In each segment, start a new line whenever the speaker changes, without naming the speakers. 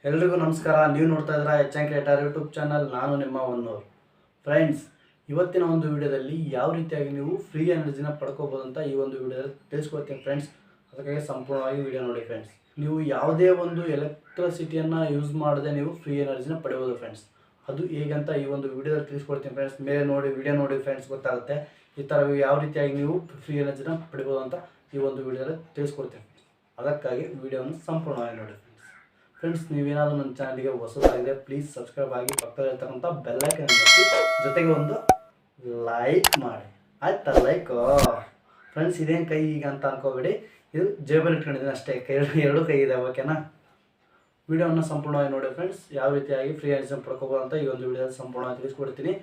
ಎಲ್ರಿಗೂ ನಮಸ್ಕಾರ. ನೀವು ನೋಡ್ತಾ ಇದ್ದೀರಾ ಎಚ್ ಕ್ರಿಯೇಟರ್ ಯೂಟ್ಯೂಬ್ ಚಾನಲ್. ನಾನು ನಿಮ್ಮ ಒನ್ನೂರು. ಫ್ರೆಂಡ್ಸ್, ಇವತ್ತಿನ ಒಂದು ವಿಡಿಯೋದಲ್ಲಿ ಯಾವ ರೀತಿಯಾಗಿ ನೀವು ಫ್ರೀ ಎನರ್ಜಿನ ಪಡ್ಕೋಬೋದು ಅಂತ ಈ ಒಂದು ವಿಡಿಯೋದಲ್ಲಿ ತಿಳಿಸ್ಕೊಡ್ತೀನಿ ಫ್ರೆಂಡ್ಸ್. ಅದಕ್ಕಾಗಿ ಸಂಪೂರ್ಣವಾಗಿ ವಿಡಿಯೋ ನೋಡಿ ಫ್ರೆಂಡ್ಸ್. ನೀವು ಯಾವುದೇ ಒಂದು ಎಲೆಕ್ಟ್ರಿಸಿಟಿಯನ್ನು ಯೂಸ್ ಮಾಡದೆ ನೀವು ಫ್ರೀ ಎನರ್ಜಿನ ಪಡೆಯಬಹುದು ಫ್ರೆಂಡ್ಸ್. ಅದು ಹೇಗಂತ ಈ ಒಂದು ವಿಡಿಯೋದಲ್ಲಿ ತಿಳಿಸ್ಕೊಡ್ತೀನಿ ಫ್ರೆಂಡ್ಸ್. ಮೇಲೆ ನೋಡಿ ವಿಡಿಯೋ ನೋಡಿ ಫ್ರೆಂಡ್ಸ್, ಗೊತ್ತಾಗುತ್ತೆ ಈ ಥರ ಯಾವ ರೀತಿಯಾಗಿ ನೀವು ಫ್ರೀ ಎನರ್ಜಿನ ಪಡಿಬೋದು ಅಂತ ಈ ಒಂದು ವಿಡಿಯೋದಲ್ಲಿ ತಿಳಿಸ್ಕೊಡ್ತೀನಿ. ಅದಕ್ಕಾಗಿ ವಿಡಿಯೋವನ್ನು ಸಂಪೂರ್ಣವಾಗಿ ನೋಡಿ ಫ್ರೆಂಡ್ಸ್. ನೀವೇನಾದರೂ ನನ್ನ ಚಾನಲ್ಗೆ ಹೊಸದಾಗಿದೆ ಪ್ಲೀಸ್ ಸಬ್ಸ್ಕ್ರೈಬ್ ಆಗಿ, ಪಕ್ಕದಲ್ಲಿರ್ತಕ್ಕಂಥ ಬೆಲ್ಲೈಕನ್ ಒತ್ತಿ, ಜೊತೆಗೆ ಒಂದು ಲೈಕ್ ಮಾಡಿ. ಆಯ್ತಾ? Like friends. ಇದೇನು ಕೈ ಈಗ ಅಂತ ಅನ್ಕೋಬೇಡಿ, ಇದು ಜೇಬಲ್ಲಿ ಇಟ್ಕೊಂಡಿದ್ದೀನಿ ಅಷ್ಟೇ. ಎರಡು ಕೈ ಇದೆ, ಓಕೆನಾ? ವಿಡಿಯೋವನ್ನು ಸಂಪೂರ್ಣವಾಗಿ ನೋಡಿ ಫ್ರೆಂಡ್ಸ್. ಯಾವ ರೀತಿಯಾಗಿ ಫ್ರೀ ಎನರ್ಜಿನ ಪಡ್ಕೋಬೋದು ಅಂತ ಈ ಒಂದು ವಿಡಿಯೋದಲ್ಲಿ ಸಂಪೂರ್ಣವಾಗಿ ತಿಳಿಸ್ಕೊಡ್ತೀನಿ.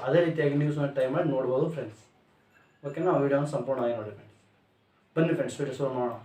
ಅದೇ ರೀತಿಯಾಗಿ ನ್ಯೂಸ್ನ ಟೈಮ್ ಮಾಡಿ ನೋಡ್ಬೋದು ಫ್ರೆಂಡ್ಸ್. ಓಕೆನಾ? ವಿಡಿಯೋನ ಸಂಪೂರ್ಣವಾಗಿ ನೋಡಿ ಫ್ರೆಂಡ್ಸ್. ಬನ್ನಿ ಫ್ರೆಂಡ್ಸ್, ವಿಡಿಯೋ ಶುರು ಮಾಡೋಣ.